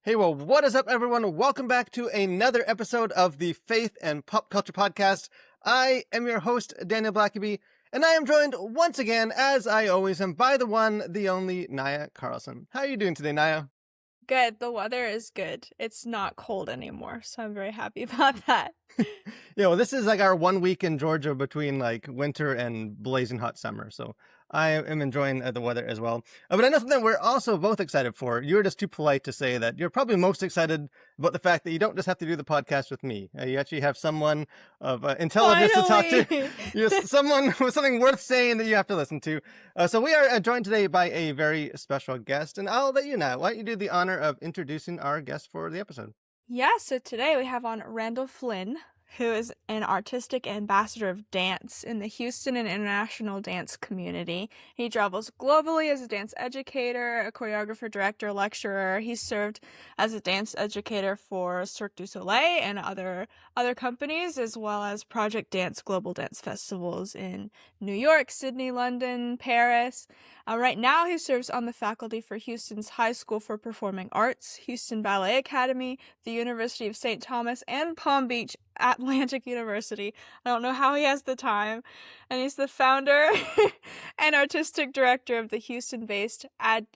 Hey, well, what is up, everyone? Welcome back to another episode of the Faith and Pop Culture Podcast. I am your host, Daniel Blackaby, and I am joined once again, as I always am, by the one, the only, Naya Carlson. How are you doing today, Naya? Good. The weather is good. It's not cold anymore, so I'm very happy about that. Yeah, well, this is like our 1 week in Georgia between like winter and blazing hot summer. So I am enjoying the weather as well. But I know something we're also both excited for. You're just too polite to say that. You're probably most excited about the fact that you don't just have to do the podcast with me. You actually have someone of intelligence to talk to. You're someone with something worth saying that you have to listen to. So we are joined today by a very special guest, and I'll let you know. Why don't you do the honor of introducing our guest for the episode? Yeah, so today we have on Randall Flinn, who is an artistic ambassador of dance in the Houston and international dance community. He travels globally as a dance educator, a choreographer, director, lecturer. He's served as a dance educator for Cirque Du Soleil and other companies, as well as Project Dance global dance festivals in New York, Sydney, London, Paris. Right now, he serves on the faculty for Houston's High School for Performing Arts, Houston Ballet Academy, the University of St. Thomas, and Palm Beach Atlantic University. I don't know how he has the time. And he's the founder and artistic director of the Houston-based I'm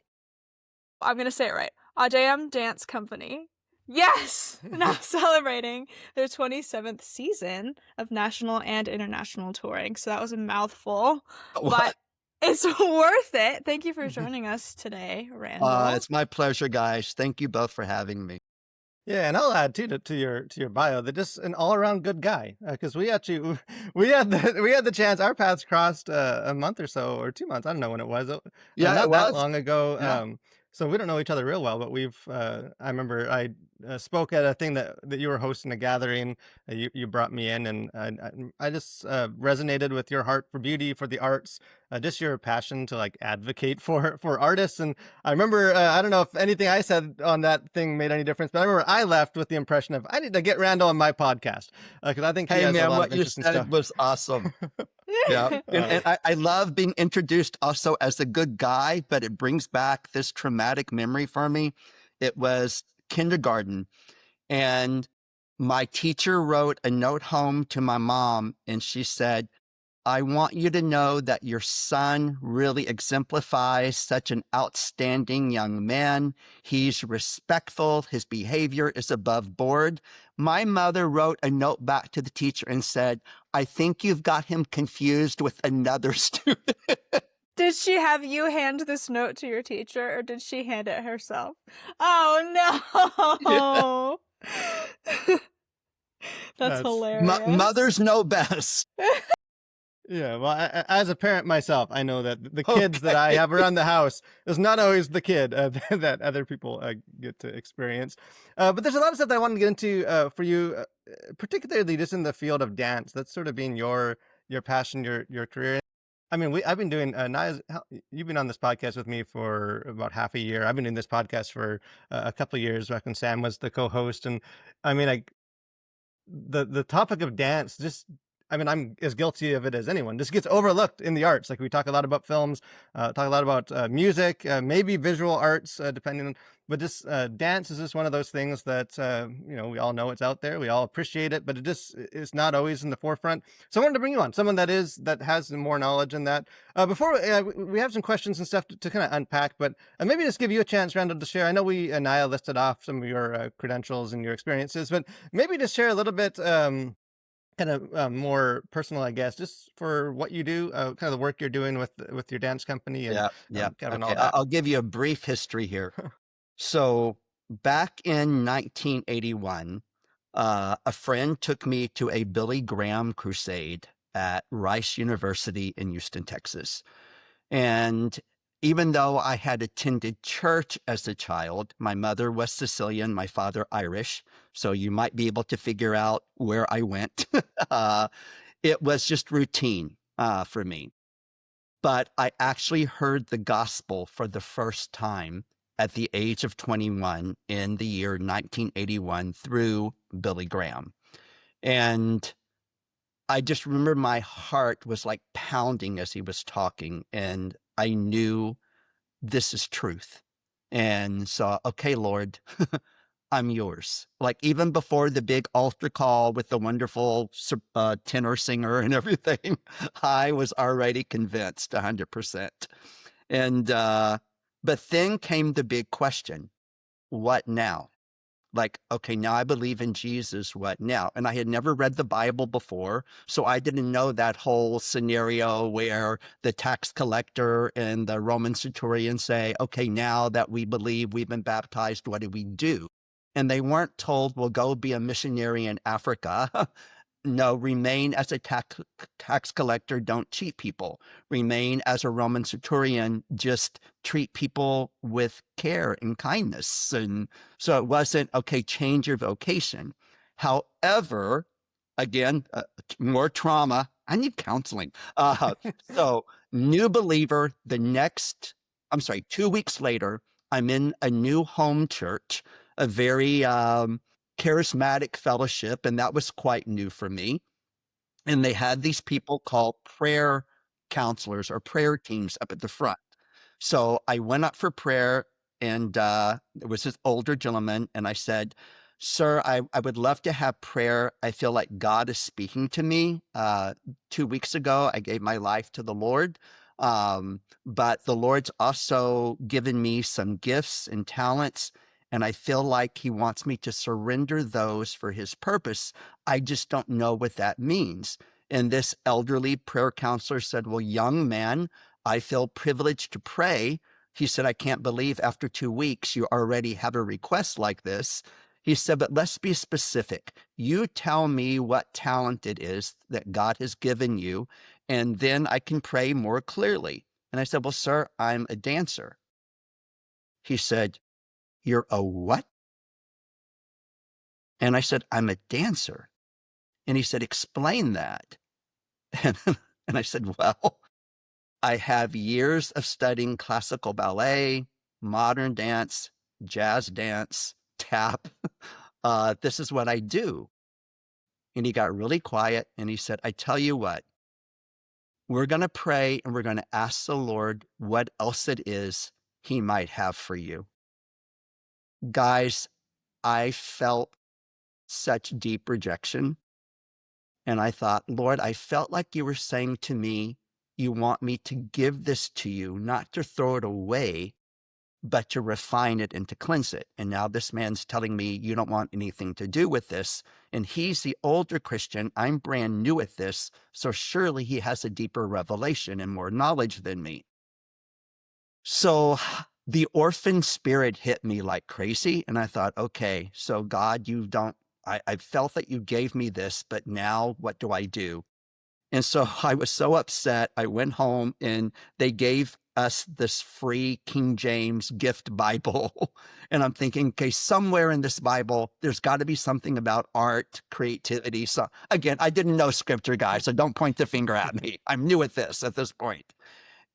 going to say it right, Ad Deum Dance Company. Yes! Now celebrating their 27th season of national and international touring. So that was a mouthful. But it's worth it. Thank you for joining us today, Randall. It's my pleasure, guys. Thank you both for having me. Yeah, and I'll add too to your bio that just an all around good guy, because we had the chance, our paths crossed a month or so, or 2 months, I don't know when it was, Yeah, not it that was. long ago. Yeah. So we don't know each other real well, but I remember I spoke at a thing that you were hosting, a gathering. You brought me in, and I just resonated with your heart for beauty, for the arts, just your passion to like advocate for artists. And I remember, I don't know if anything I said on that thing made any difference, but I remember I left with the impression of I need to get Randall on my podcast, because I think he has a lot what of you interesting said stuff. was awesome. Yeah. And I love being introduced also as a good guy, but it brings back this traumatic memory for me. It was kindergarten, and my teacher wrote a note home to my mom, and she said, I want you to know that your son really exemplifies such an outstanding young man. He's respectful. His behavior is above board. My mother wrote a note back to the teacher and said, I think you've got him confused with another student. Did she have you hand this note to your teacher, or did she hand it herself? Oh, no. That's hilarious. Mothers know best. Yeah, well, as a parent myself, I know that the kids that I have around the house is not always the kid that other people get to experience. But there's a lot of stuff that I wanted to get into for you, particularly just in the field of dance. That's sort of been your passion, your career. I mean, I've been doing you've been on this podcast with me for about half a year. I've been doing this podcast for a couple of years back when Sam was the co-host, and I mean, the topic of dance just. I mean, I'm as guilty of it as anyone. This gets overlooked in the arts. Like we talk a lot about films, talk a lot about music, maybe visual arts, depending on. But this dance is just one of those things that we all know it's out there. We all appreciate it, but it just is not always in the forefront. So I wanted to bring you on someone that has more knowledge in that. Before we have some questions and stuff to kind of unpack, but maybe just give you a chance, Randall, to share. I know Naya listed off some of your credentials and your experiences, but maybe just share a little bit. Kind of more personal, I guess, just for what you do, kind of the work you're doing with your dance company, and kind of all that. I'll give you a brief history here. So back in 1981, a friend took me to a Billy Graham crusade at Rice University in Houston, Texas. And even though I had attended church as a child, my mother was Sicilian, my father Irish, so you might be able to figure out where I went. It was just routine for me. But I actually heard the gospel for the first time at the age of 21 in the year 1981 through Billy Graham. And I just remember my heart was like pounding as he was talking, and I knew this is truth. And so, okay, Lord, I'm yours. Like even before the big altar call with the wonderful tenor singer and everything, I was already convinced 100%. And, but then came the big question, what now? Like, okay, now I believe in Jesus, what now? And I had never read the Bible before, so I didn't know that whole scenario where the tax collector and the Roman centurion say, okay, now that we believe we've been baptized, what do we do? And they weren't told, well, go be a missionary in Africa. No, remain as a tax collector. Don't cheat people. Remain as a Roman centurion. Just treat people with care and kindness. And so it wasn't, okay, change your vocation. However, again, more trauma. I need counseling. So new believer, I'm sorry, 2 weeks later, I'm in a new home church, a very charismatic fellowship, and that was quite new for me. And they had these people called prayer counselors or prayer teams up at the front. So I went up for prayer, and there was this older gentleman, and I said, Sir, I would love to have prayer. I feel like God is speaking to me. 2 weeks ago, I gave my life to the Lord. But the Lord's also given me some gifts and talents, and I feel like he wants me to surrender those for his purpose. I just don't know what that means. And this elderly prayer counselor said, well, young man, I feel privileged to pray. He said, I can't believe after 2 weeks you already have a request like this. He said, but let's be specific. You tell me what talent it is that God has given you, and then I can pray more clearly. And I said, well, sir, I'm a dancer. He said, you're a what? And I said, I'm a dancer. And he said, explain that. And, and I said, well, I have years of studying classical ballet, modern dance, jazz dance, tap. This is what I do. And he got really quiet and he said, I tell you what, we're going to pray and we're going to ask the Lord what else it is he might have for you. Guys, I felt such deep rejection. And I thought, Lord, I felt like you were saying to me, you want me to give this to you, not to throw it away, but to refine it and to cleanse it. And now this man's telling me you don't want anything to do with this. And he's the older Christian. I'm brand new at this. So surely he has a deeper revelation and more knowledge than me. So the orphan spirit hit me like crazy. And I thought, okay, so God, I felt that you gave me this, but now what do I do? And so I was so upset. I went home and they gave us this free King James gift Bible. And I'm thinking, okay, somewhere in this Bible, there's got to be something about art, creativity. So again, I didn't know scripture, guys, so don't point the finger at me. I'm new at this point.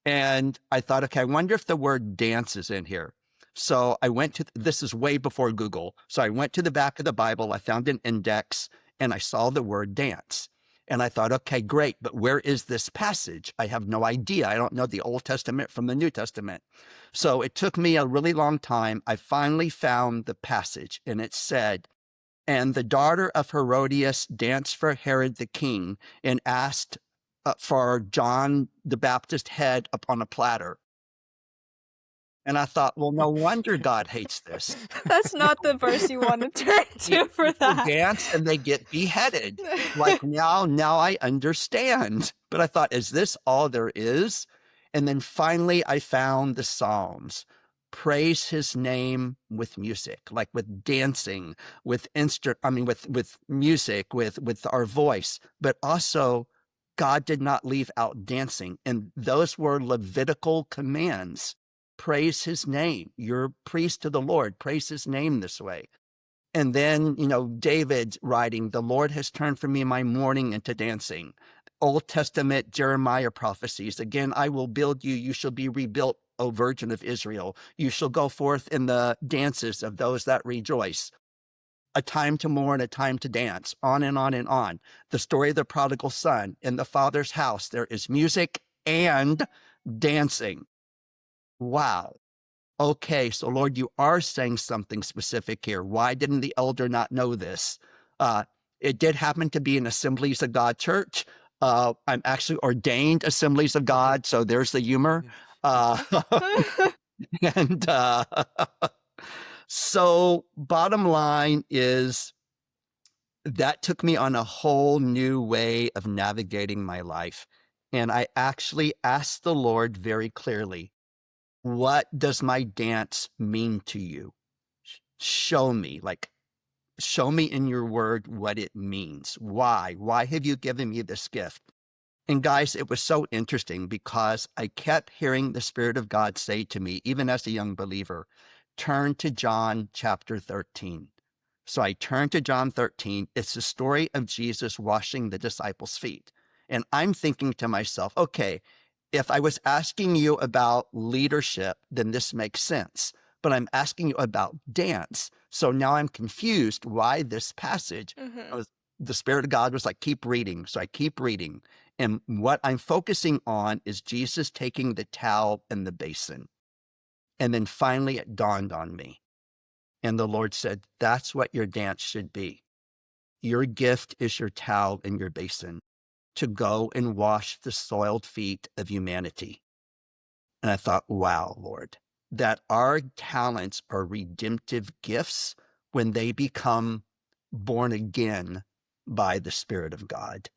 And I thought, okay, I wonder if the word dance is in here. So I went to, this is way before Google. So I went to the back of the Bible, I found an index, and I saw the word dance. And I thought, okay, great, but where is this passage? I have no idea. I don't know the Old Testament from the New Testament. So it took me a really long time. I finally found the passage, and it said, and the daughter of Herodias danced for Herod the king and asked for John the Baptist's head upon a platter. And I thought, well, no wonder God hates this. That's not the verse you want to turn to for that. Dance and they get beheaded. Like now I understand. But I thought, is this all there is? And then finally I found the Psalms. Praise his name with music, like with dancing, with with music, with our voice, but also God did not leave out dancing. And those were Levitical commands. Praise his name. You're priest to the Lord. Praise his name this way. And then, David writing, the Lord has turned for me my mourning into dancing. Old Testament Jeremiah prophecies. Again, I will build you. You shall be rebuilt, O Virgin of Israel. You shall go forth in the dances of those that rejoice. A time to mourn, a time to dance, on and on and on. The story of the prodigal son. In the Father's house, there is music and dancing. Wow. okay, so Lord, you are saying something specific here. Why didn't the elder not know this? It did happen to be an Assemblies of God church. I'm actually ordained Assemblies of God, so there's the humor. Uh, and so bottom line is that took me on a whole new way of navigating my life. And I actually asked the Lord very clearly, what does my dance mean to you? Show me, show me in your word what it means. Why? Why have you given me this gift? And guys, it was so interesting because I kept hearing the Spirit of God say to me, even as a young believer, turn to John chapter 13. So I turned to John 13. It's the story of Jesus washing the disciples' feet. And I'm thinking to myself, okay, if I was asking you about leadership, then this makes sense. But I'm asking you about dance. So now I'm confused why this passage. The Spirit of God was like, keep reading. So I keep reading. And what I'm focusing on is Jesus taking the towel and the basin. And then finally it dawned on me. And the Lord said, that's what your dance should be. Your gift is your towel and your basin to go and wash the soiled feet of humanity. And I thought, wow, Lord, that our talents are redemptive gifts when they become born again by the Spirit of God.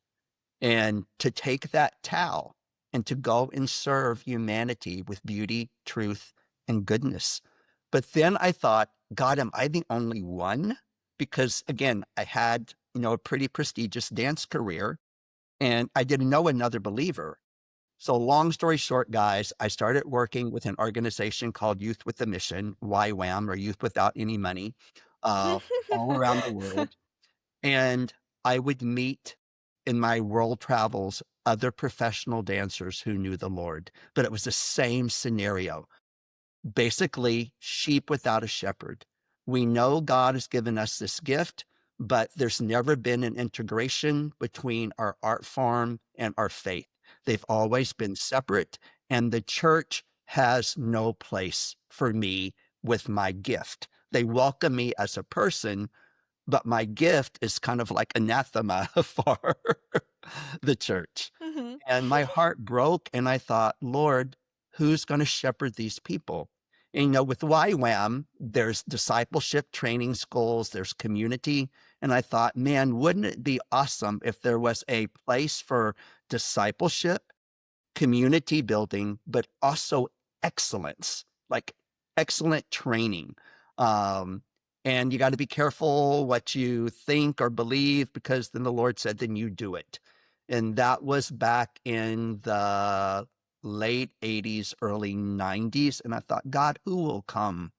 And to take that towel and to go and serve humanity with beauty, truth, and goodness. But then I thought, God, am I the only one? Because again, I had, a pretty prestigious dance career and I didn't know another believer. So long story short, guys, I started working with an organization called Youth with a Mission, YWAM, or Youth Without Any Money, all around the world. And I would meet in my world travels other professional dancers who knew the Lord, but it was the same scenario. Basically, sheep without a shepherd. We know God has given us this gift, but there's never been an integration between our art form and our faith. They've always been separate, and the church has no place for me with my gift. They welcome me as a person, but my gift is kind of like anathema for the church. And my heart broke, and I thought, Lord, who's going to shepherd these people? And, with YWAM, there's discipleship training schools, there's community. And I thought, man, wouldn't it be awesome if there was a place for discipleship, community building, but also excellence, like excellent training. And you got to be careful what you think or believe, because then the Lord said, then you do it. And that was back in the late 80s, early 90s. And I thought, God, who will come?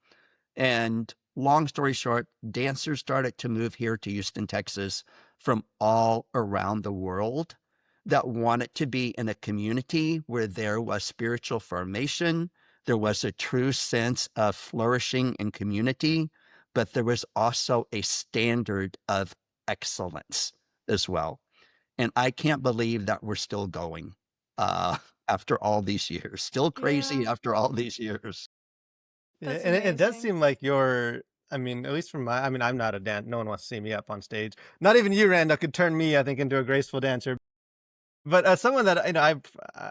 And long story short, dancers started to move here to Houston, Texas from all around the world that wanted to be in a community where there was spiritual formation. There was a true sense of flourishing in community, but there was also a standard of excellence as well. And I can't believe that we're still going after all these years. Still crazy after all these years. Yeah, That's and it does amazing. seem like at least from I'm not a no one wants to see me up on stage. Not even you, Randall, could turn me, I think, into a graceful dancer. But someone that I've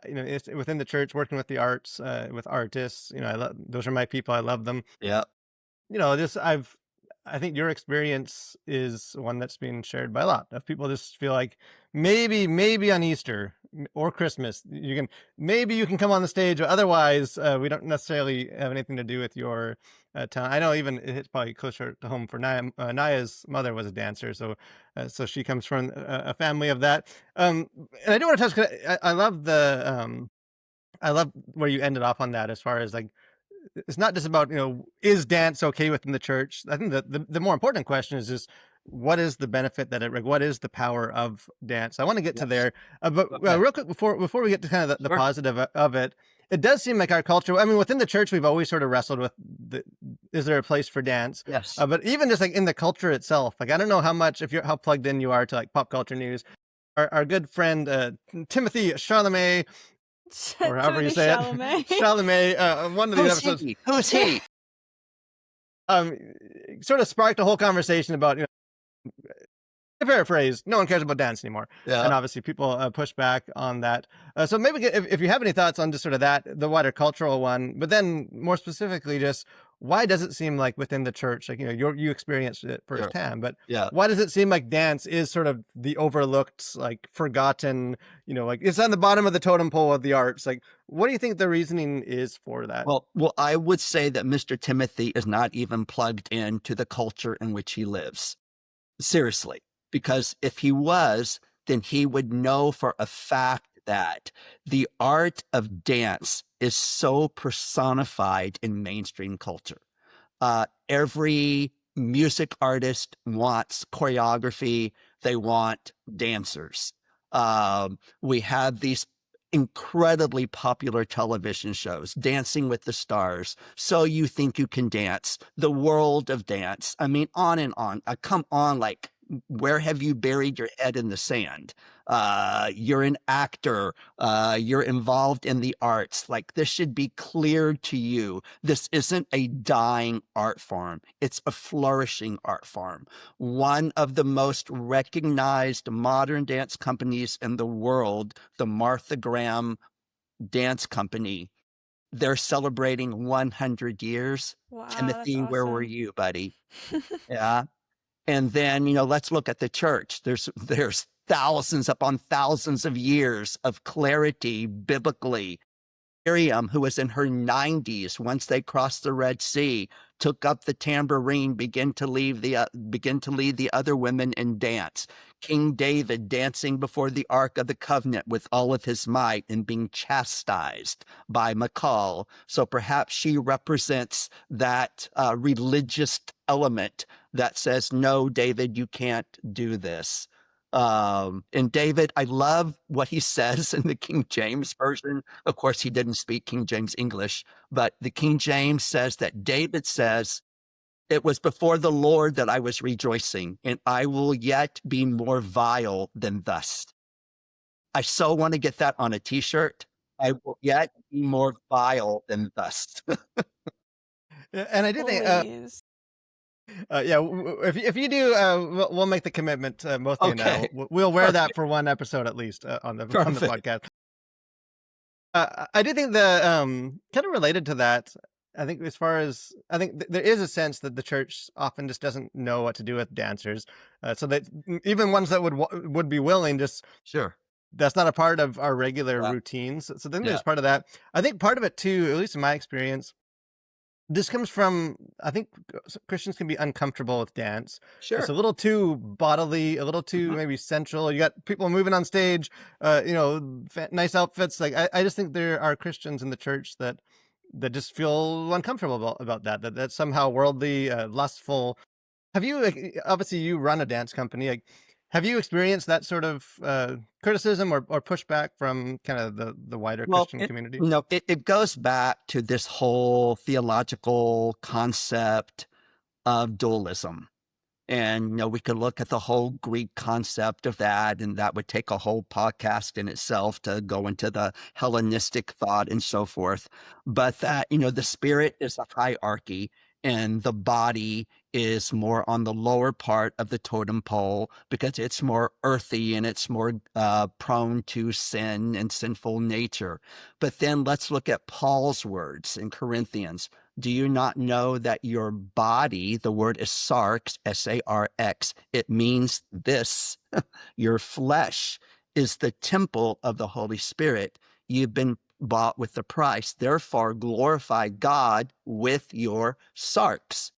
is within the church, working with the arts, with artists. I love those are my people. I love them. Yeah. This I think your experience is one that's being shared by a lot of people. Just feel like maybe on Easter or Christmas maybe you can come on the stage, but otherwise we don't necessarily have anything to do with your talent. I know even it's probably closer to home for Naya. Naya's mother was a dancer, so she comes from a family of that. And I do want to touch. 'Cause I love I love where you ended off on that, as far as like it's not just about is dance okay within the church. I think the more important question is just what is the benefit that what is the power of dance. I want to get to Yes. there, but Okay. real quick before we get to kind of the Sure. positive of it. It does seem like our culture, within the church, we've always sort of wrestled with is there a place for dance? Yes. But even just like in the culture itself, like I don't know how much, how plugged in you are to like pop culture news. Our good friend Timothy Chalamet or however you Timothée say Chalamet. it. Chalamet, one of these episodes. Who's he? Sort of sparked a whole conversation about, to paraphrase, no one cares about dance anymore. Yeah. And obviously people push back on that. So maybe if you have any thoughts on just sort of that, the wider cultural one, but then more specifically, just why does it seem like within the church, like, you experienced it firsthand, but Yeah. why does it seem like dance is sort of the overlooked, like forgotten, like it's on the bottom of the totem pole of the arts? Like, what do you think the reasoning is for that? Well, I would say that Mr. Timothy is not even plugged into the culture in which he lives. Seriously, because if he was, then he would know for a fact that the art of dance is so personified in mainstream culture. Every music artist wants choreography. They want dancers. We have these incredibly popular television shows, Dancing with the Stars, So You Think You Can Dance, The World of Dance. I mean, on and on. Come on, like, where have you buried your head in the sand? You're an actor. You're involved in the arts. Like, this should be clear to you. This isn't a dying art form. It's a flourishing art form. One of the most recognized modern dance companies in the world, the Martha Graham Dance Company, they're celebrating 100 years. Wow, Timothy, that's where were awesome. you, buddy? Yeah. And then, let's look at the church. There's thousands upon thousands of years of clarity biblically. Miriam, who was in her 90s, once they crossed the Red Sea, took up the tambourine, began to lead the other women in dance. King David dancing before the Ark of the Covenant with all of his might and being chastised by Michal. So perhaps she represents that religious element that says, no, David, you can't do this. And David, I love what he says in the King James version. Of course, he didn't speak King James English, but the King James says that David says, it was before the Lord that I was rejoicing, and I will yet be more vile than thus. I so want to get that on a t-shirt. I will yet be more vile than thus. And I do think, Please. yeah, if you do, we'll make the commitment, both you and I. Okay. We'll wear that for one episode at least on the Perfect. podcast. I do think the kind of related to that. I think I think there is a sense that the church often just doesn't know what to do with dancers, so that even ones that would be willing, just Sure. that's not a part of our regular Yeah. routines. So then Yeah. there's part of that. I think part of it too, at least in my experience, this comes from, I think Christians can be uncomfortable with dance. Sure. It's a little too bodily, a little too maybe sensual. You got people moving on stage, nice outfits. Like I just think there are Christians in the church that just feel uncomfortable about that. That's somehow worldly, lustful. Have you, obviously you run a dance company, like, have you experienced that sort of criticism or pushback from kind of the wider Christian community? No, it goes back to this whole theological concept of dualism. And, we could look at the whole Greek concept of that, and that would take a whole podcast in itself to go into the Hellenistic thought and so forth. But that, the spirit is a hierarchy and the body is more on the lower part of the totem pole because it's more earthy and it's more prone to sin and sinful nature. But then let's look at Paul's words in Corinthians. Do you not know that your body, the word is sarx, S-A-R-X, it means this, your flesh is the temple of the Holy Spirit. You've been bought with the price. Therefore, glorify God with your sarx.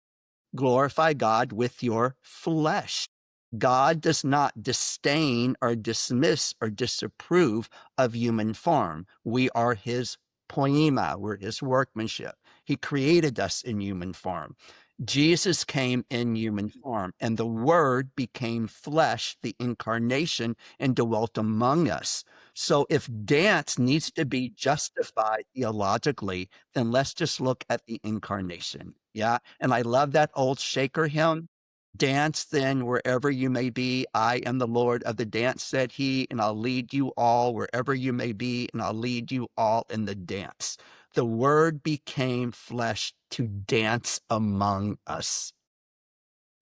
Glorify God with your flesh. God does not disdain or dismiss or disapprove of human form. We are his poema, we're his workmanship. He created us in human form. Jesus came in human form, and the Word became flesh, the incarnation, and dwelt among us. So if dance needs to be justified theologically, then let's just look at the incarnation. Yeah. And I love that old Shaker hymn. Dance then wherever you may be. I am the Lord of the dance, said he, and I'll lead you all wherever you may be, and I'll lead you all in the dance. The word became flesh to dance among us.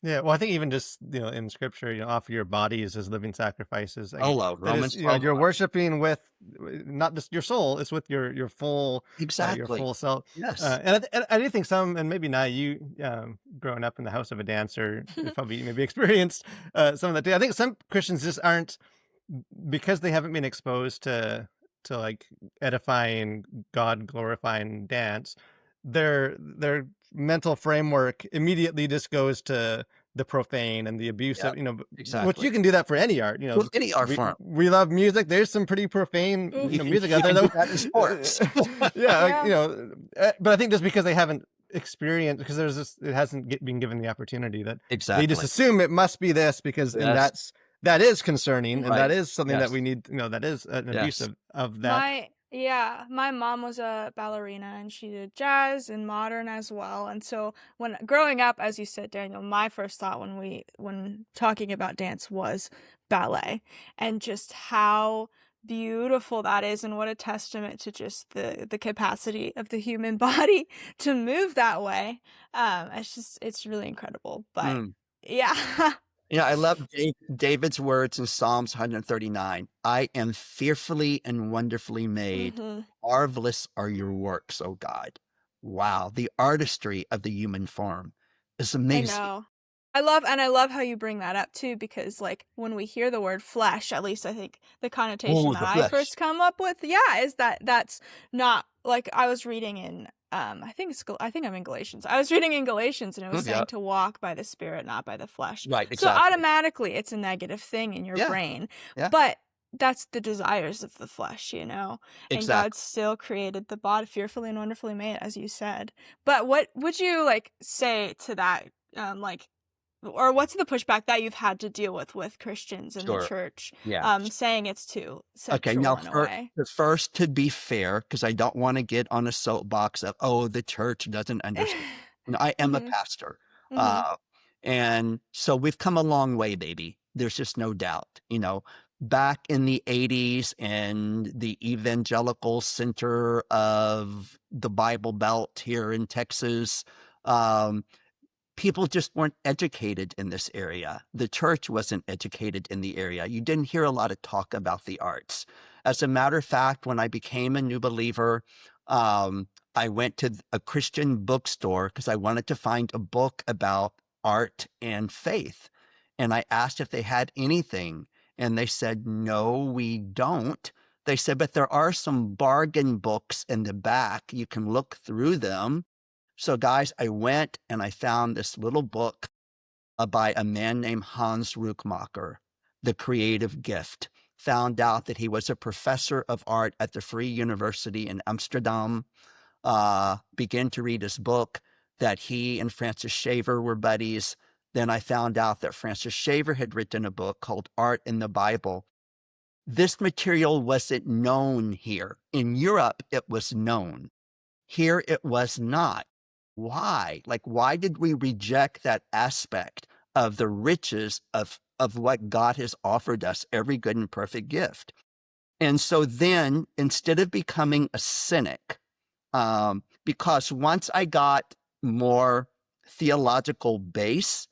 Yeah, well, I think even just, in scripture, offer your bodies as living sacrifices. Like Hello, that is, Romans 12. you're worshiping with not just your soul; it's with your full, your Exactly. full self. Yes. And I do think some, and maybe not you, growing up in the house of a dancer, you've probably maybe experienced some of that too. I think some Christians just aren't, because they haven't been exposed to like edifying, God glorifying dance. Their mental framework immediately just goes to the profane and the abuse Yeah, of, which exactly. you can do that for any art. With any art We form. we love music. There's some pretty profane, You can, music out you there can do though. that in sports. Yeah, like, Yeah. but I think just because they haven't experienced, because it hasn't been given the opportunity, that they just Exactly. assume it must be this, because and Yes. that is concerning, and Right. that is something that Yes. we need. That is an abuse Yes. of that. My mom was a ballerina and she did jazz and modern as well. And so when growing up, as you said, Daniel, my first thought when talking about dance was ballet, and just how beautiful that is, and what a testament to just the capacity of the human body to move that way. It's really incredible. But Mm. yeah. Yeah, I love David's words in Psalms 139. I am fearfully and wonderfully made. hmm Marvelous are your works, O God. Wow, the artistry of the human form is I amazing. know. I love how you bring that up too, because like when we hear the word flesh, at least I think the connotation Oh, that the I flesh. first come up with, is that's not like I was reading in I think I'm in Galatians. I was reading in Galatians and it was Yeah, saying to walk by the spirit, not by the flesh. right, So exactly. automatically it's a negative thing in your Yeah, brain. yeah, But that's the desires of the flesh. And God exactly. still created the body fearfully and wonderfully made, as you said. But what would you like say to that? Like, or what's the pushback that you've had to deal with Christians in the Sure. church, Yeah. saying it's too Okay, sexual now in a way? the first, to be fair, because I don't want to get on a soapbox of, oh, the church doesn't understand. I am a Mhm, pastor. mhm. Uh, and so we've come a long way, baby. There's just no doubt. Back in the 80s in the evangelical center of the Bible Belt here in Texas, um, people just weren't educated in this area. The church wasn't educated in the area. You didn't hear a lot of talk about the arts. As a matter of fact, when I became a new believer, I went to a Christian bookstore because I wanted to find a book about art and faith. And I asked if they had anything, and they said, no, we don't. They said, but there are some bargain books in the back. You can look through them. So, guys, I went and I found this little book by a man named Hans Ruckmacher, The Creative Gift. Found out that he was a professor of art at the Free University in Amsterdam. Began to read his book, that he and Francis Schaeffer were buddies. Then I found out that Francis Schaeffer had written a book called Art in the Bible. This material wasn't known here. In Europe, it was known. Here it was not. Why? Like, why did we reject that aspect of the riches of what God has offered us, every good and perfect gift? And so then, instead of becoming a cynic, because once I got more theological base,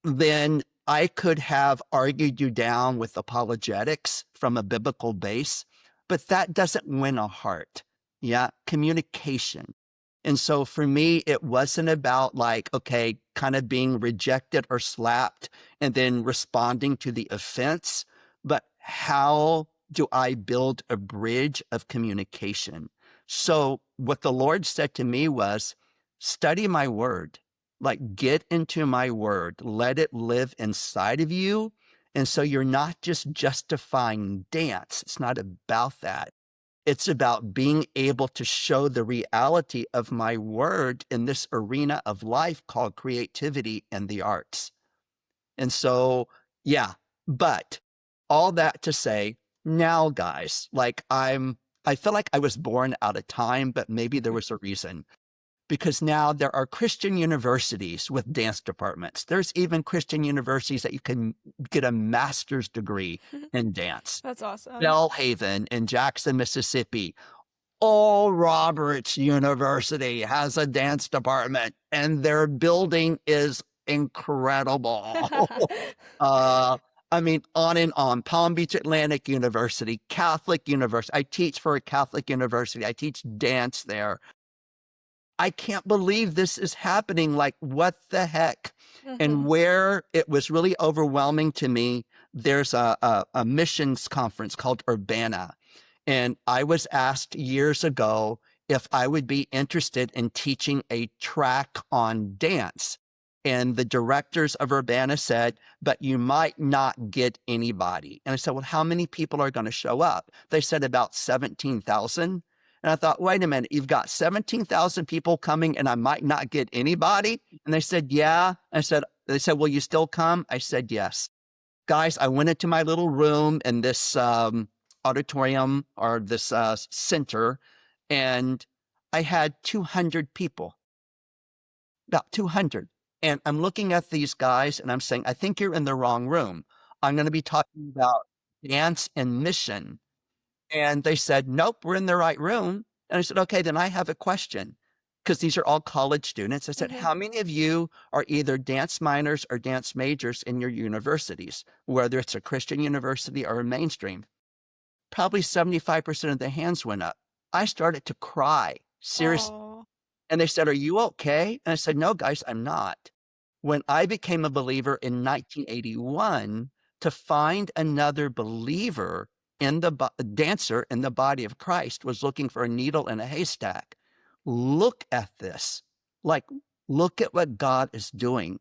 then I could have argued you down with apologetics from a biblical base, but that doesn't win a heart. Yeah, communication. And so for me, it wasn't about like, okay, kind of being rejected or slapped and then responding to the offense, but how do I build a bridge of communication? So what the Lord said to me was, study my word, like get into my word, let it live inside of you. And so you're not just justifying dance. It's not about that. It's about being able to show the reality of my word in this arena of life called creativity and the arts. And so, yeah, but all that to say, now, guys, like I feel like I was born out of time, but maybe there was a reason. because now there are Christian universities with dance departments. There's even Christian universities that you can get a master's degree in dance. That's awesome. Bellhaven in Jackson, Mississippi. Oral Roberts University has a dance department, and their building is incredible. I mean, on and on. Palm Beach Atlantic University, Catholic University. I teach for a Catholic university. I teach dance there. I can't believe this is happening. Like, what the heck? And where it was really overwhelming to me, there's a missions conference called Urbana. And I was asked years ago if I would be interested in teaching a track on dance. And the directors of Urbana said, but you might not get anybody. And I said, well, how many people are going to show up? They said about 17,000. And I thought, wait a minute, you've got 17,000 people coming and I might not get anybody? And they said, yeah. They said, will you still come? I said, yes. Guys, I went into my little room in this auditorium or this center, and I had 200 people, about 200. And I'm looking at these guys and I'm saying, I think you're in the wrong room. I'm going to be talking about dance and mission. And they said, nope, we're in the right room. And I said, okay, then I have a question, because these are all college students. I said, how many of you are either dance minors or dance majors in your universities, whether it's a Christian university or a mainstream? Probably 75% of the hands went up. I started to cry, seriously. Aww. And they said, are you okay? And I said, no, guys, I'm not. When I became a believer in 1981, to find another believer in the dancer in the body of Christ was looking for a needle in a haystack. Look at this. Like, look at what God is doing.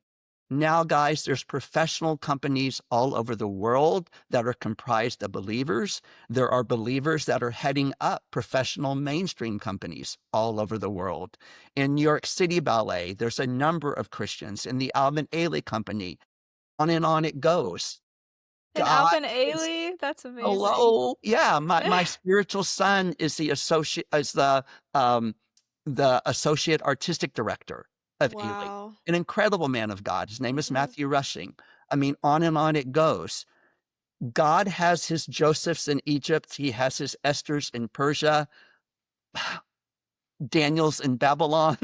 Now, guys, there's professional companies all over the world that are comprised of believers. There are believers that are heading up professional mainstream companies all over the world. In New York City Ballet, there's a number of Christians. In the Alvin Ailey Company, on and on it goes. And Alvin Ailey, that's amazing. Hello, yeah. My spiritual son is the associate artistic director of Ailey, an incredible man of God. His name is Matthew Rushing. I mean, on and on it goes. God has his Josephs in Egypt. He has his Esthers in Persia, Daniels in Babylon.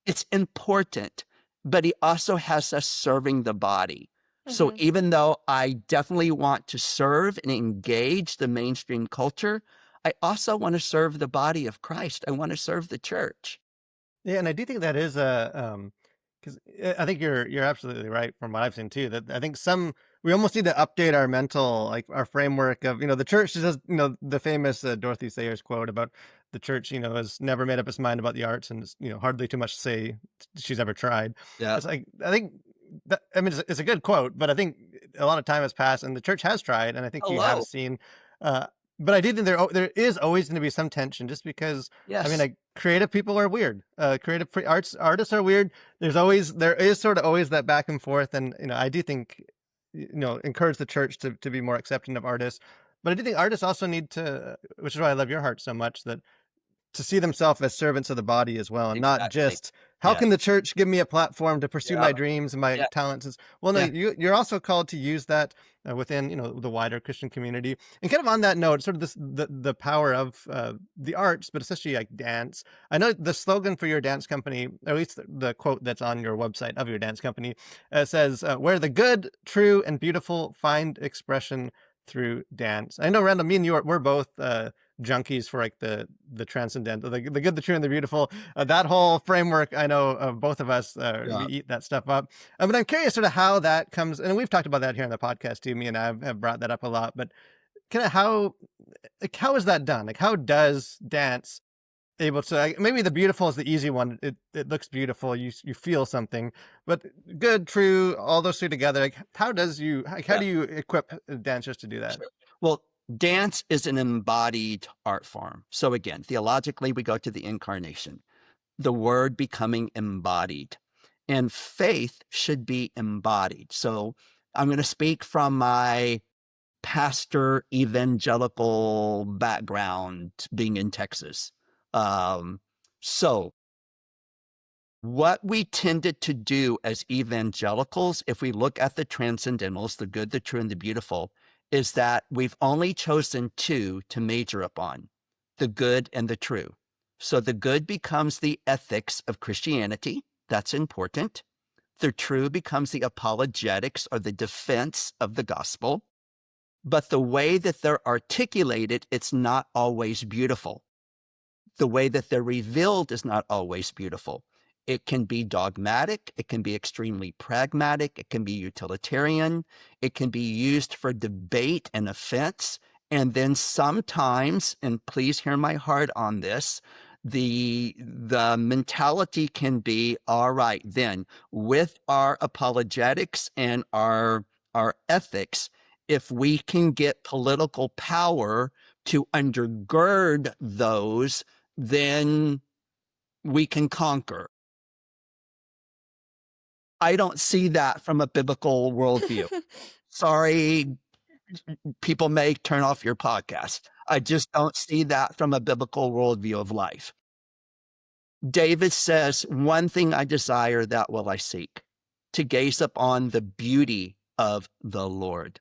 It's important, but he also has us serving the body. So even though I definitely want to serve and engage the mainstream culture, I also want to serve the body of Christ. I want to serve the church. Yeah, and I do think that is because I think you're absolutely right from what I've seen too. That I think we almost need to update our mental, like our framework of, the church does, the famous Dorothy Sayers quote about the church, has never made up its mind about the arts and, hardly too much to say she's ever tried. Yeah. It's like, I think that, I mean, it's a good quote, but I think a lot of time has passed and the church has tried. And I think you have seen, but I do think there is always going to be some tension, just because, I mean, like, creative people are weird. Creative artists are weird. There is sort of always that back and forth. And, I do think, encourage the church to be more accepting of artists. But I do think artists also need to, which is why I love your heart so much, that to see themselves as servants of the body as well, and not just, how can the church give me a platform to pursue my dreams and my talents? Well, no, you're also called to use that within, the wider Christian community. And kind of on that note, sort of the power of the arts, but especially like dance. I know the slogan for your dance company, or at least the quote that's on your website of your dance company, says, where the good, true, and beautiful find expression through dance. I know, Randall, me and you we're both junkies for like the transcendental, the good, the true, and the beautiful. That whole framework, I know both of us, we eat that stuff up. But I'm curious sort of how that comes, and we've talked about that here on the podcast too. Me and I have brought that up a lot, but kind of how is that done? Like, how does dance able to, like, maybe the beautiful is the easy one. It looks beautiful. You feel something, but good, true, all those two together. Like, how do you equip dancers to do that? Sure. Well, dance is an embodied art form. So again, theologically, we go to the incarnation, the word becoming embodied, and faith should be embodied. So I'm going to speak from my pastor evangelical background, being in Texas. So what we tended to do as evangelicals, if we look at the transcendentals, the good, the true, and the beautiful, is that we've only chosen two to major upon, the good and the true. So the good becomes the ethics of Christianity. That's important. The true becomes the apologetics or the defense of the gospel. But the way that they're articulated, it's not always beautiful. The way that they're revealed is not always beautiful. It can be dogmatic. It can be extremely pragmatic. It can be utilitarian. It can be used for debate and offense. And then sometimes, and please hear my heart on this, the mentality can be, all right, then with our apologetics and our ethics, if we can get political power to undergird those, then we can conquer. I don't see that from a biblical worldview. Sorry, people may turn off your podcast. I just don't see that from a biblical worldview of life. David says, one thing I desire, that will I seek, to gaze upon the beauty of the Lord.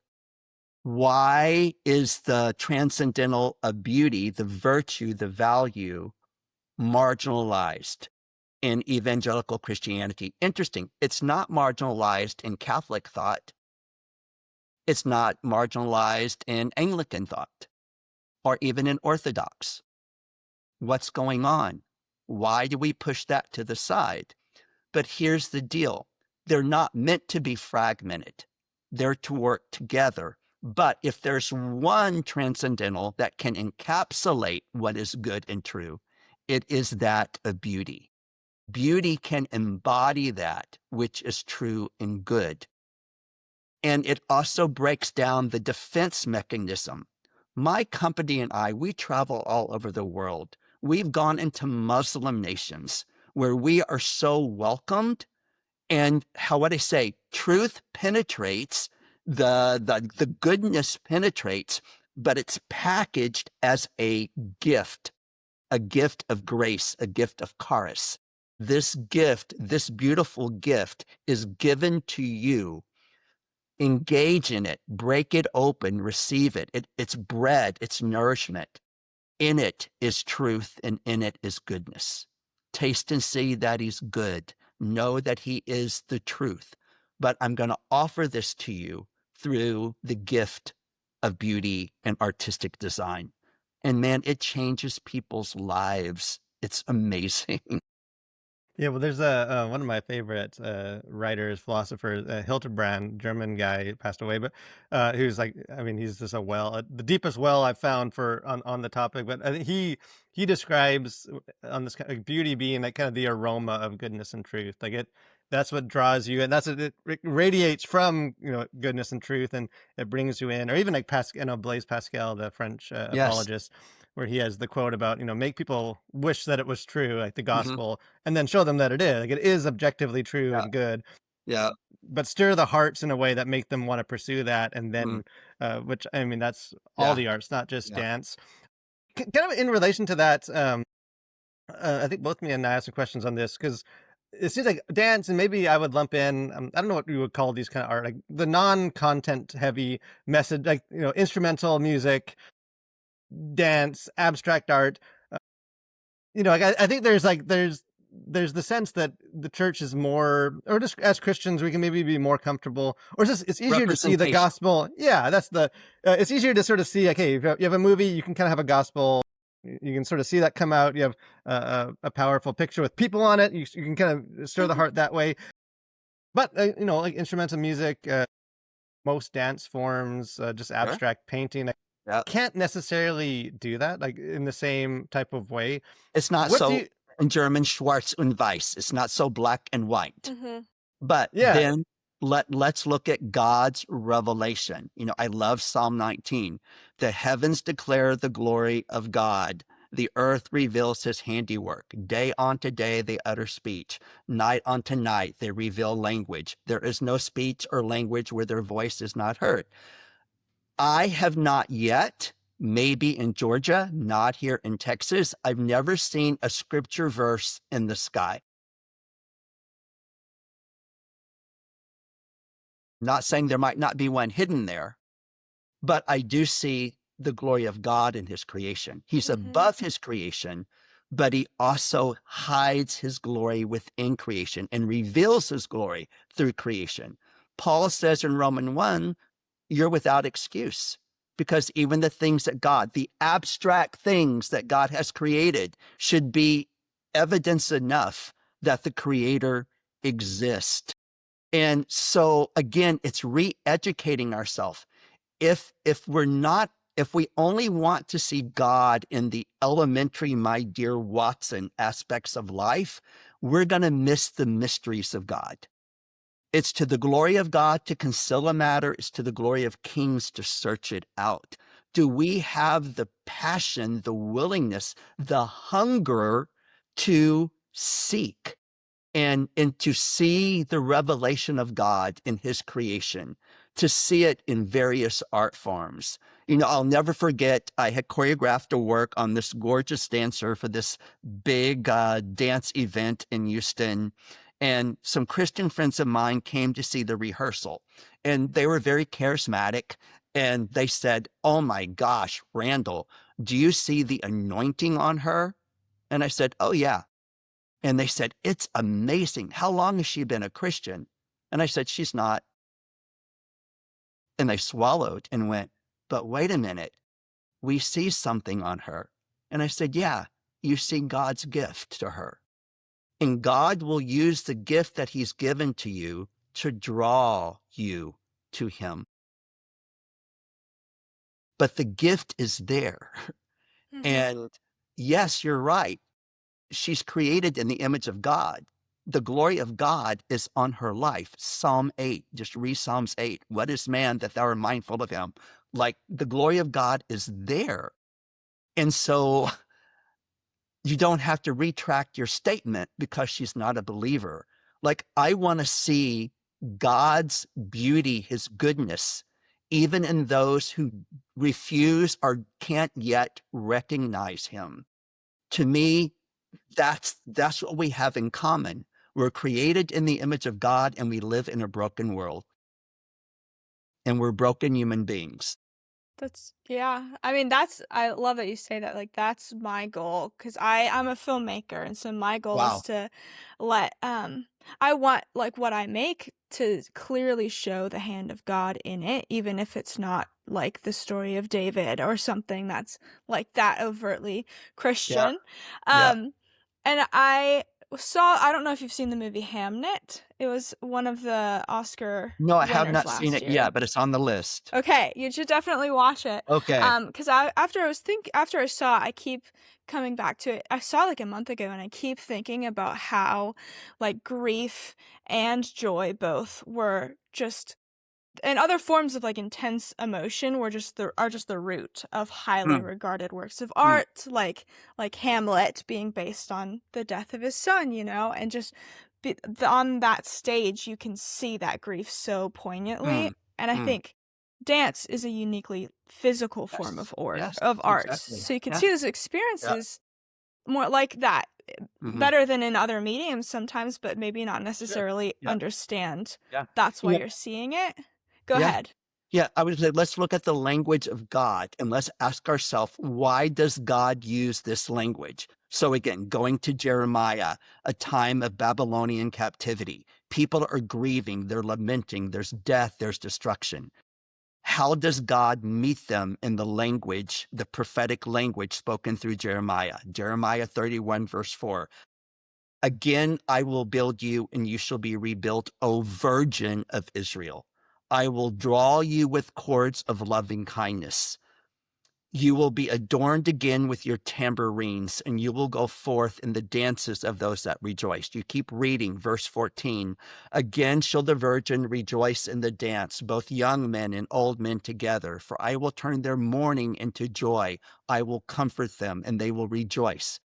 Why is the transcendental of beauty, the virtue, the value, marginalized in evangelical Christianity? Interesting. It's not marginalized in Catholic thought. It's not marginalized in Anglican thought or even in Orthodox. What's going on? Why do we push that to the side? But here's the deal. They're not meant to be fragmented. They're to work together. But if there's one transcendental that can encapsulate what is good and true, it is that of beauty. Beauty can embody that which is true and good. And it also breaks down the defense mechanism. My company and I, we travel all over the world. We've gone into Muslim nations where we are so welcomed, and how would I say, truth penetrates, the goodness penetrates, but it's packaged as a gift of grace, a gift of charis. This gift, this beautiful gift is given to you. Engage in it, break it open, receive it. It's bread, it's nourishment. In it is truth, and in it is goodness. Taste and see that he's good. Know that he is the truth. But I'm going to offer this to you through the gift of beauty and artistic design. And man, it changes people's lives. It's amazing. Yeah, well, there's one of my favorite writers, philosophers, Hildebrand, German guy, passed away, but who's like, I mean, he's just the deepest well I've found for on the topic. But I think he describes on this kind of beauty being like kind of the aroma of goodness and truth. Like that's what draws you, and that's what it radiates from, goodness and truth, and it brings you in. Or even like Blaise Pascal, the French Yes. apologist, where he has the quote about, make people wish that it was true, like the Mhm. gospel, and then show them that it is. Like it is objectively true Yeah. and good, Yeah. but stir the hearts in a way that make them want to pursue that. And then, which, I mean, that's all Yeah. the arts, not just Yeah. dance. Kind of in relation to that, I think both me and I have some questions on this, because it seems like dance, and maybe I would lump in, I don't know what you would call these kind of art, like the non-content heavy message, like, instrumental music, dance, abstract art. Like I think there's the sense that the church is more, or just as Christians, we can maybe be more comfortable, or it's easier to see the Representation. gospel. Yeah, that's it's easier to sort of see, okay, if you have a movie, you can kind of have a gospel. You can sort of see that come out. You have a powerful picture with people on it. You can kind of stir the heart that way. But, like instrumental music, most dance forms, just abstract painting, Yeah. can't necessarily do that, like in the same type of way. It's not What so, do you, in German, schwarz und weiß. It's not so black and white. Mhm. But Yeah. then let's look at God's revelation. I love Psalm 19. The heavens declare the glory of God. The earth reveals his handiwork. Day unto day they utter speech. Night unto night they reveal language. There is no speech or language where their voice is not heard. I have not yet maybe in Georgia, not here in Texas. I've never seen a scripture verse in the sky. Not saying there might not be one hidden there, but I do see the glory of God in his creation. He's above his creation, but he also hides his glory within creation and reveals his glory through creation. Paul says in Romans 1, you're without excuse, because even the things that God, the abstract things that God has created, should be evidence enough that the creator exists. And so again, it's re-educating ourselves. If we only want to see God in the elementary, my dear Watson, aspects of life, we're going to miss the mysteries of God. It's to the glory of God to conceal a matter. It's to the glory of kings to search it out. Do we have the passion, the willingness, the hunger to seek and to see the revelation of God in his creation, to see it in various art forms? You know, I'll never forget, I had choreographed a work on this gorgeous dancer for this big dance event in Houston. And some Christian friends of mine came to see the rehearsal, and they were very charismatic. And they said, oh my gosh, Randall, do you see the anointing on her? And I said, oh yeah. And they said, it's amazing. How long has she been a Christian? And I said, she's not. And they swallowed and went, but wait a minute, we see something on her. And I said, yeah, you see God's gift to her. And God will use the gift that he's given to you to draw you to him. But the gift is there. And yes, you're right. She's created in the image of God. The glory of God is on her life. Psalm 8, just read Psalms 8. What is man that thou art mindful of him? Like, the glory of God is there. And so you don't have to retract your statement because she's not a believer. Like, I want to see God's beauty, his goodness, even in those who refuse or can't yet recognize him. To me, that's what we have in common. We're created in the image of God, and we live in a broken world. And we're broken human beings. I mean, I love that you say that. Like, that's my goal, because I'm a filmmaker, and so my goal Wow. is to let I want, like, what I make to clearly show the hand of God in it, even if it's not like the story of David or something that's like that overtly Christian. Yeah. And I don't know if you've seen the movie Hamnet. It was one of the Oscar No, I have winners not last seen it year. yet, but it's on the list. Okay, you should definitely watch it. Okay. Because after I saw it, I keep coming back to it. I saw it like a month ago, and I keep thinking about how, like, grief and joy both were just, and other forms of, like, intense emotion were just the root of highly regarded works of art, like Hamlet being based on the death of his son, and just on that stage you can see that grief so poignantly. And I think dance is a uniquely physical form of art. Exactly. So you can see those experiences more like that, better than in other mediums sometimes, but maybe not necessarily understand that's why you're seeing it. Go ahead. Yeah, I would say let's look at the language of God, and let's ask ourselves, why does God use this language? So again, going to Jeremiah, a time of Babylonian captivity. People are grieving, they're lamenting, there's death, there's destruction. How does God meet them in the language, the prophetic language spoken through Jeremiah? Jeremiah 31, verse 4. Again, I will build you, and you shall be rebuilt, O Virgin of Israel. I will draw you with cords of loving kindness. You will be adorned again with your tambourines, and you will go forth in the dances of those that rejoice. You keep reading, verse 14. Again shall the virgin rejoice in the dance, both young men and old men together, for I will turn their mourning into joy. I will comfort them, and they will rejoice.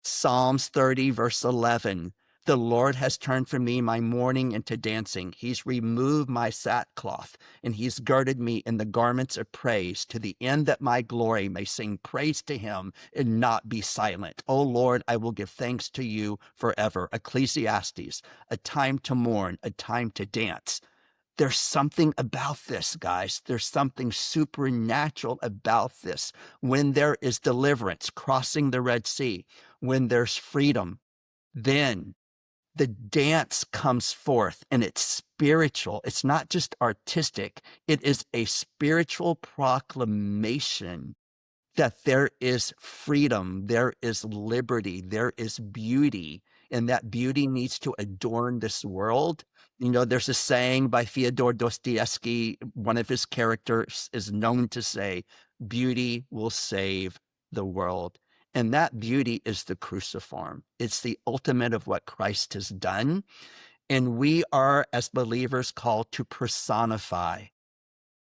Psalms 30, verse 11. The Lord has turned from me my mourning into dancing. He's removed my sackcloth, and he's girded me in the garments of praise, to the end that my glory may sing praise to him and not be silent. O Lord, I will give thanks to you forever. Ecclesiastes, a time to mourn, a time to dance. There's something about this, guys. There's something supernatural about this. When there is deliverance, crossing the Red Sea, when there's freedom, then the dance comes forth, and it's spiritual. It's not just artistic. It is a spiritual proclamation that there is freedom, there is liberty, there is beauty, and that beauty needs to adorn this world. There's a saying by Fyodor Dostoevsky, one of his characters is known to say, beauty will save the world. And that beauty is the cruciform. It's the ultimate of what Christ has done. And we are, as believers, called to personify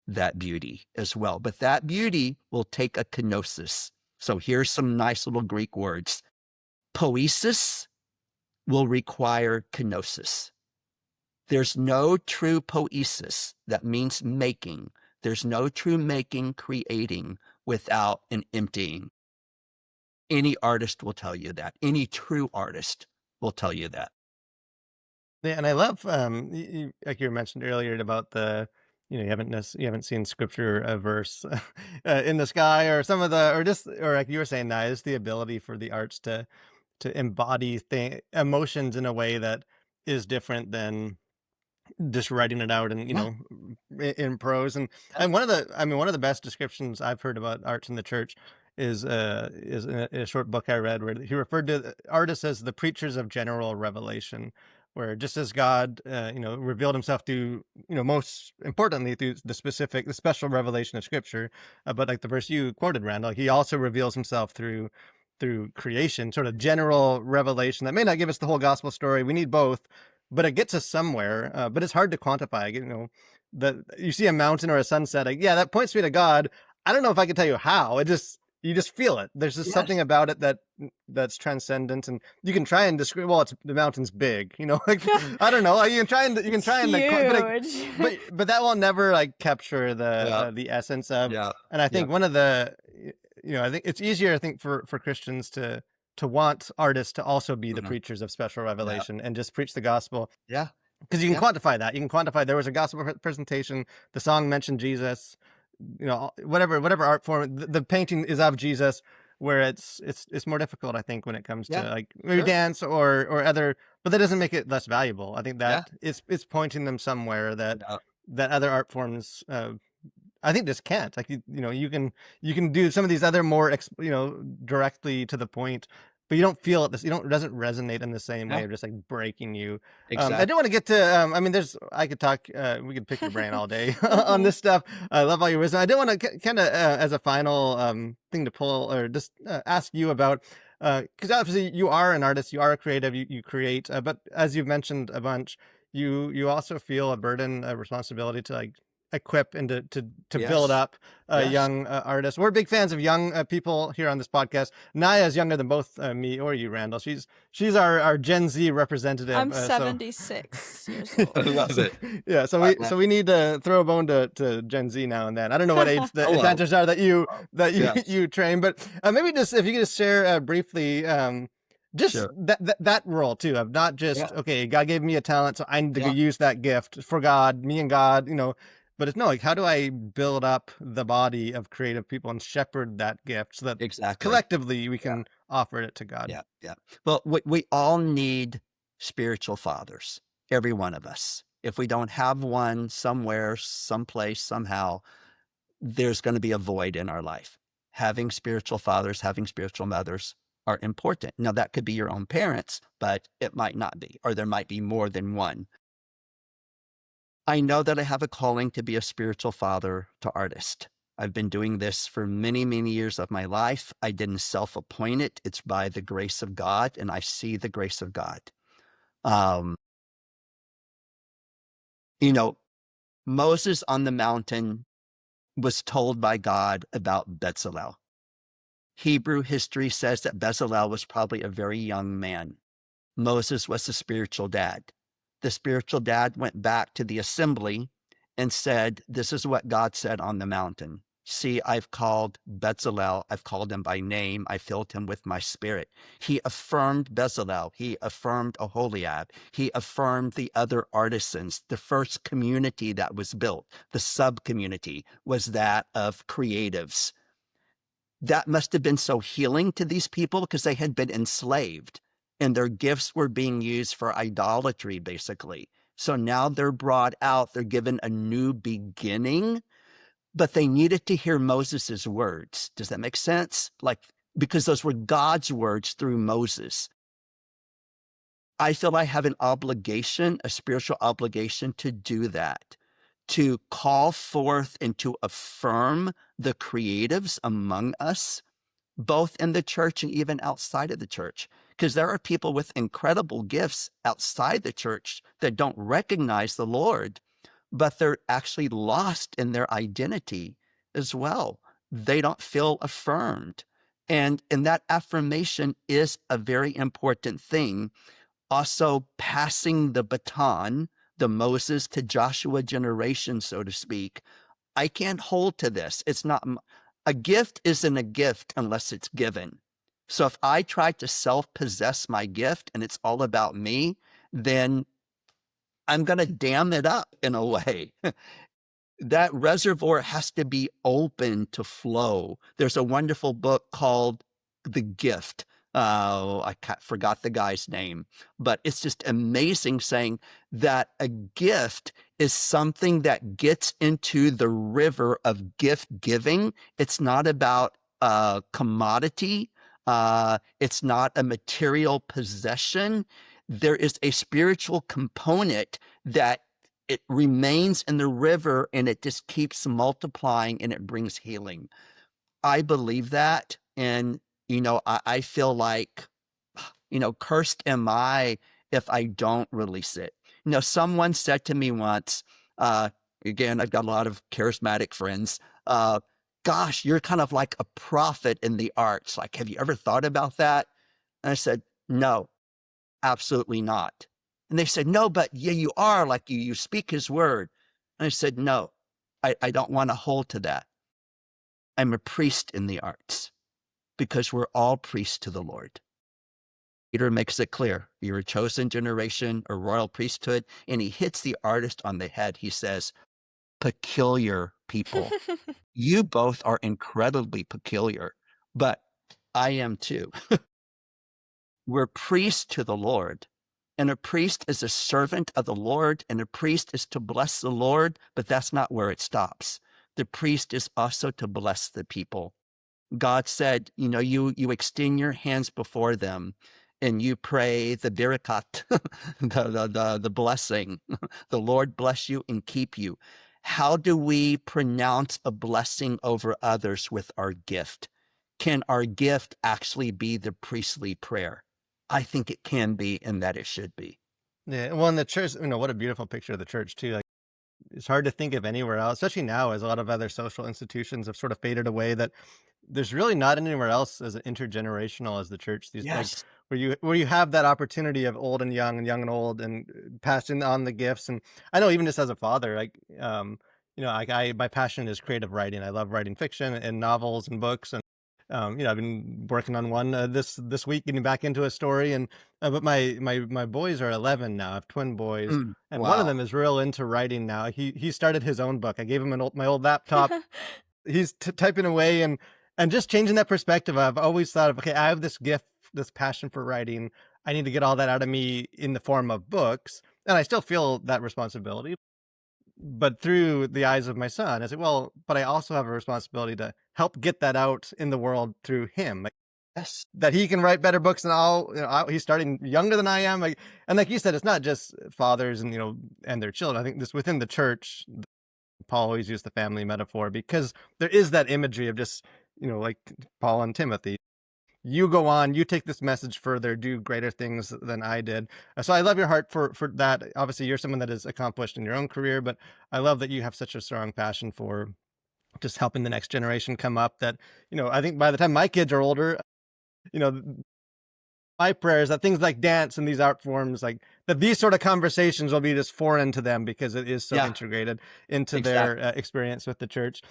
that beauty as well. But that beauty will take a kenosis. So here's some nice little Greek words. Poiesis will require kenosis. There's no true poiesis, that means making. There's no true making, creating, without an emptying. Any artist will tell you that. Any true artist will tell you that. Yeah, and I love like you mentioned earlier about you haven't seen scripture verse in the sky, or some of the, or like you were saying, that is the ability for the arts to embody emotions in a way that is different than just writing it out and in prose. And one of the best descriptions I've heard about arts in the church is in a short book I read, where he referred to artists as the preachers of general revelation, where just as God revealed himself through, most importantly through the special revelation of scripture, but like the verse you quoted, Randall, he also reveals himself through creation, sort of general revelation that may not give us the whole gospel story. We need both, but it gets us somewhere. But it's hard to quantify. That you see a mountain or a sunset, like, yeah, that points me to God. I don't know if I can tell you how. You just feel it. There's just something about it that's transcendent, and you can try and describe. Well, the mountain's big, like I don't know. You can try and huge. but that will never like capture the essence of. Yeah. And I think one of the, I think it's easier, I think, for Christians to want artists to also be the preachers of special revelation and just preach the gospel. Yeah. Because you can quantify that. You can quantify there was a gospel presentation. The song mentioned Jesus. Whatever art form, the painting is of Jesus. Where it's more difficult, I think, when it comes to like maybe dance or other. But that doesn't make it less valuable. I think that it's pointing them somewhere that other art forms, I think, just can't. Like you can do some of these other more directly to the point, but you don't feel it. It doesn't resonate in the same way, of just like breaking you. Exactly. I don't want to get to. I could talk. We could pick your brain all day on this stuff. I love all your wisdom. I do want to kind of as a final thing to pull, or just ask you about, because obviously you are an artist, you are a creative, you create, but as you've mentioned a bunch, you also feel a burden, a responsibility to like equip and to build up young artists. We're big fans of young people here on this podcast. Naya's younger than both me or you, Randall. She's our Gen Z representative. I'm 76 years old. I love it. Yeah, so we need to throw a bone to Gen Z now and then. I don't know what age the advantages are that you train, but maybe just if you could just share briefly that role too, of not just okay, God gave me a talent, so I need to go use that gift for God, me and God, but it's like, how do I build up the body of creative people and shepherd that gift so that collectively we can offer it to God? Yeah. Well, we all need spiritual fathers, every one of us. If we don't have one somewhere, someplace, somehow, there's going to be a void in our life. Having spiritual fathers, having spiritual mothers are important. Now, that could be your own parents, but it might not be, or there might be more than one. I know that I have a calling to be a spiritual father to artists. I've been doing this for many, many years of my life. I didn't self-appoint it. It's by the grace of God, and I see the grace of God. Moses on the mountain was told by God about Bezalel. Hebrew history says that Bezalel was probably a very young man. Moses was the spiritual dad. The spiritual dad went back to the assembly and said, this is what God said on the mountain. See, I've called Bezalel. I've called him by name. I filled him with my spirit. He affirmed Bezalel. He affirmed Aholiab. He affirmed the other artisans. The first community that was built, the sub-community, was that of creatives. That must have been so healing to these people because they had been enslaved and their gifts were being used for idolatry, basically. So now they're brought out, they're given a new beginning, but they needed to hear Moses's words. Does that make sense? Like, because those were God's words through Moses. I feel I have an obligation, a spiritual obligation to do that, to call forth and to affirm the creatives among us, both in the church and even outside of the church. Because there are people with incredible gifts outside the church that don't recognize the Lord, but they're actually lost in their identity as well. They don't feel affirmed. And that affirmation is a very important thing. Also, passing the baton, the Moses to Joshua generation, so to speak. I can't hold to this. It's not, a gift isn't a gift unless it's given. So if I try to self-possess my gift and it's all about me, then I'm going to dam it up in a way. That reservoir has to be open to flow. There's a wonderful book called The Gift. I forgot the guy's name, but it's just amazing saying that a gift is something that gets into the river of gift giving. It's not about a commodity. It's not a material possession. There is a spiritual component that it remains in the river and it just keeps multiplying and it brings healing. I believe that. And, I feel like, cursed am I if I don't release it. Someone said to me once, again, I've got a lot of charismatic friends, gosh, you're kind of like a prophet in the arts. Like, have you ever thought about that? And I said, no, absolutely not. And they said, no, but yeah, you are, like you speak his word. And I said, no, I don't want to hold to that. I'm a priest in the arts because we're all priests to the Lord. Peter makes it clear, you're a chosen generation, a royal priesthood, and he hits the artist on the head. He says, peculiar people. You both are incredibly peculiar, but I am too. We're priests to the Lord. And a priest is a servant of the Lord, and a priest is to bless the Lord, but that's not where it stops. The priest is also to bless the people. God said, you extend your hands before them and you pray the barakat, the blessing. The Lord bless you and keep you. How do we pronounce a blessing over others with our gift? Can our gift actually be the priestly prayer? I think it can be, and that it should be. Yeah, well, in the church, what a beautiful picture of the church too. Like, it's hard to think of anywhere else, especially now, as a lot of other social institutions have sort of faded away. That there's really not anywhere else as intergenerational as the church. These like Yes. where you have that opportunity of old and young and old, and passing on the gifts. And I know even just as a father, like my passion is creative writing. I love writing fiction and novels and books. And I've been working on one this week, getting back into a story. And but my boys are 11 now. I have twin boys, and one of Wow. them is real into writing now. He started his own book. I gave him my old laptop. He's typing away and just changing that perspective. I've always thought of, okay, I have this gift, this passion for writing. I need to get all that out of me in the form of books, and I still feel that responsibility. But through the eyes of my son, I said, well, but I also have a responsibility to help get that out in the world through him. Like, Yes. that he can write better books than he's starting younger than I am. Like, and like you said, it's not just fathers and, and their children. I think this within the church, Paul always used the family metaphor because there is that imagery of just, like Paul and Timothy. You go on, you take this message further, do greater things than I did. So I love your heart for that. Obviously, you're someone that is accomplished in your own career, but I love that you have such a strong passion for just helping the next generation come up. That, I think by the time my kids are older, you know, my prayer is that things like dance and these art forms, like that these sort of conversations will be just foreign to them because it is so Yeah, integrated into their exactly. experience with the church.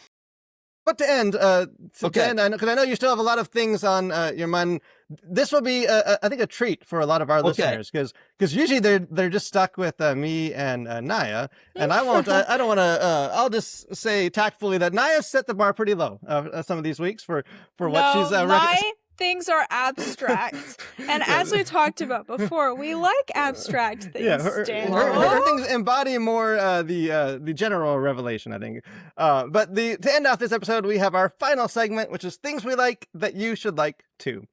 But to end, Okay. because I know you still have a lot of things on your mind. This will be, I think, a treat for a lot of our Okay. listeners because usually they're just stuck with me and Naya, and I won't. I don't want to. I'll just say tactfully that Naya set the bar pretty low some of these weeks for what she's. My things are abstract, and as we talked about before, we like abstract things. Yeah, her things embody more the general revelation, I think. But to end off this episode, we have our final segment, which is things we like that you should like too.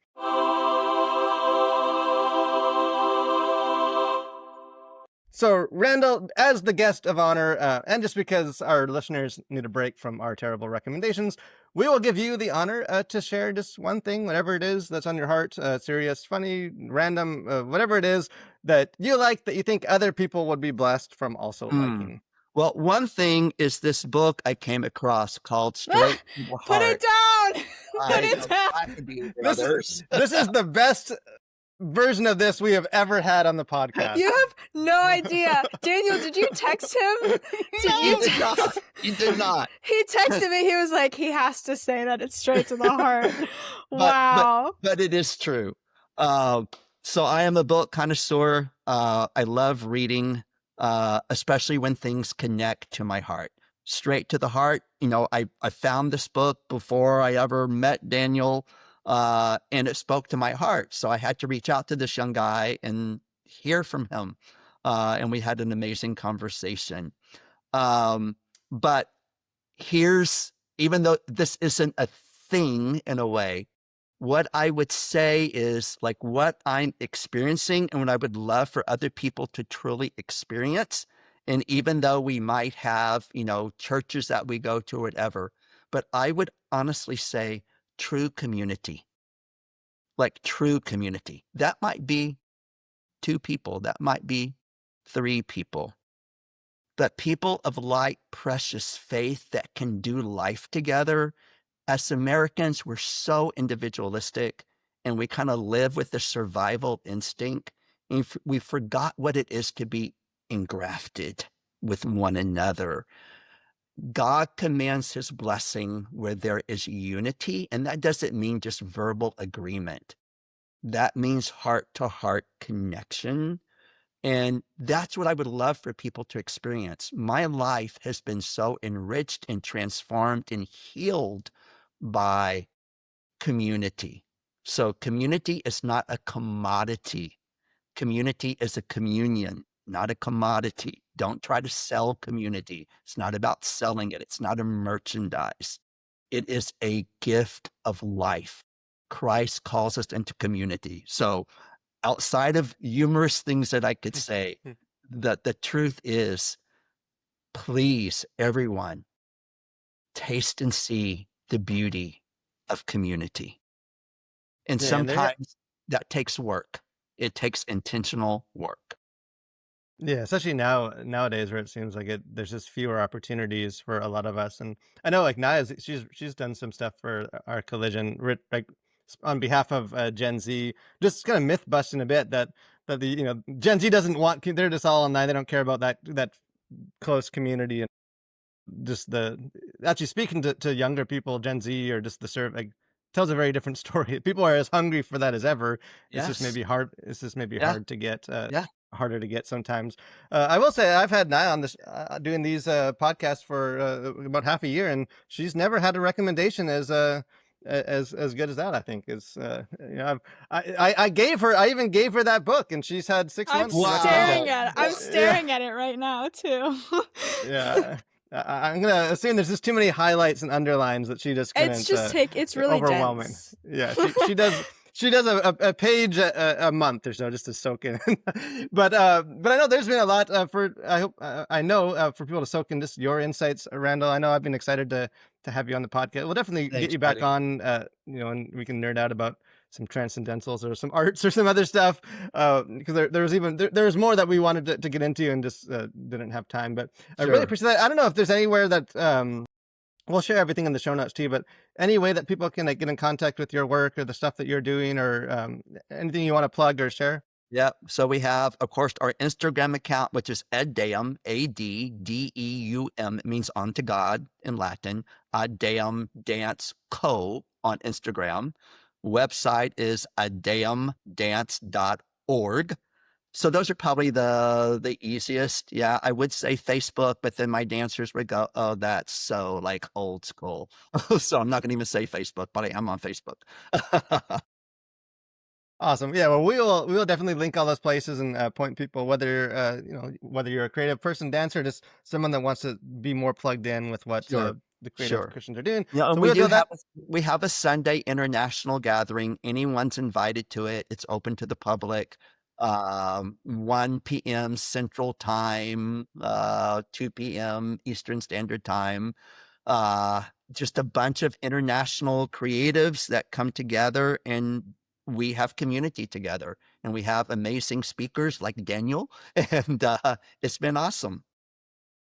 So, Randall, as the guest of honor, and just because our listeners need a break from our terrible recommendations, we will give you the honor to share just one thing, whatever it is that's on your heart, serious, funny, random, whatever it is that you like that you think other people would be blessed from also liking. Well, one thing is this book I came across called Straight to the Put Heart. it down! Put it down! This is the best version of this we have ever had on the podcast. You have no idea. Daniel, did you text him? You did not. He texted me. He was like, he has to say that it's straight to the heart. Wow. But it is true. So I am a book connoisseur. I love reading, especially when things connect to my heart. Straight to the Heart. I found this book before I ever met Daniel. And it spoke to my heart. So I had to reach out to this young guy and hear from him. And we had an amazing conversation. But even though this isn't a thing in a way, what I would say is like what I'm experiencing and what I would love for other people to truly experience. And even though we might have, churches that we go to or whatever, but I would honestly say, true community, like true community. That might be 2 people, that might be 3 people, but people of light, precious faith that can do life together. As Americans, we're so individualistic and we kind of live with the survival instinct. And we forgot what it is to be engrafted with one another. God commands his blessing where there is unity, and that doesn't mean just verbal agreement. That means heart-to-heart connection, and that's what I would love for people to experience. My life has been so enriched and transformed and healed by community. So community is not a commodity. Community is a communion, not a commodity. Don't try to sell community. It's not about selling it. It's not a merchandise. It is a gift of life. Christ calls us into community. So outside of humorous things that I could say, the truth is, please, everyone, taste and see the beauty of community. And sometimes that takes work. It takes intentional work. Yeah, especially nowadays where it seems like there's just fewer opportunities for a lot of us. And I know like Naya's she's done some stuff for our collision, like on behalf of Gen Z, just kind of myth busting a bit that the Gen Z doesn't want, they're just all online, they don't care about that close community. And just actually speaking to younger people, Gen Z, or just the like tells a very different story. People are as hungry for that as ever. It's just maybe hard. It's just maybe hard to get. Harder to get sometimes. I will say I've had Naya on this doing these podcasts for about half a year, and she's never had a recommendation as good as that. I think is I even gave her that book, and she's had 6 months. I'm staring at it right now too. Yeah. I'm gonna assume there's just too many highlights and underlines that she just couldn't. It's really overwhelming. Dense. Yeah, she does. She does a page a month or so just to soak in. But I know there's been a lot I know for people to soak in just your insights, Randall. I know I've been excited to have you on the podcast. We'll definitely get you back on, and we can nerd out about some transcendentals or some arts or some other stuff, because there's more that we wanted to get into and just didn't have time. But I really appreciate that. I don't know if there's anywhere that We'll share everything in the show notes too, but any way that people can like, get in contact with your work or the stuff that you're doing, or anything you want to plug or share? Yep. So we have, of course, our Instagram account, which is Ad Deum, Addeum. It means unto God in Latin. Ad Deum Dance Co. on Instagram. Website is addeumdance.org. So those are probably the easiest. Yeah, I would say Facebook, but then my dancers would go, "Oh, that's so like old school." So I'm not going to even say Facebook, but I am on Facebook. Awesome. Yeah. Well, we will definitely link all those places and point people, whether whether you're a creative person, dancer, or just someone that wants to be more plugged in with what Sure, the creative sure. Christians are doing. Yeah, So and we we'll do do have that. we have a Sunday international gathering. Anyone's invited to it. It's open to the public. 1 p.m. Central Time, 2 p.m. Eastern Standard Time. Uh, just a bunch of international creatives that come together, and we have community together, and we have amazing speakers like Daniel, and it's been awesome.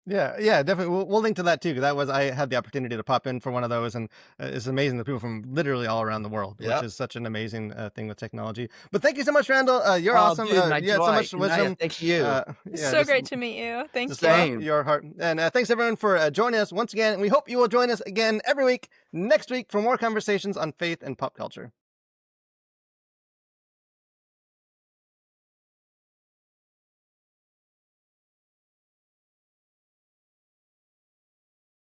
Yeah, yeah, definitely. We'll link to that too, because that was I had the opportunity to pop in for one of those, and it's amazing the people from literally all around the world, which Yep. is such an amazing thing with technology. But thank you so much, Randall. You're Oh, awesome. dude, my You had so joy. much Naya, wisdom. thank you. Yeah, So great to meet you. Thank just you. Same. your heart. And thanks everyone for joining us once again. And we hope you will join us again every week next week for more conversations on faith and pop culture.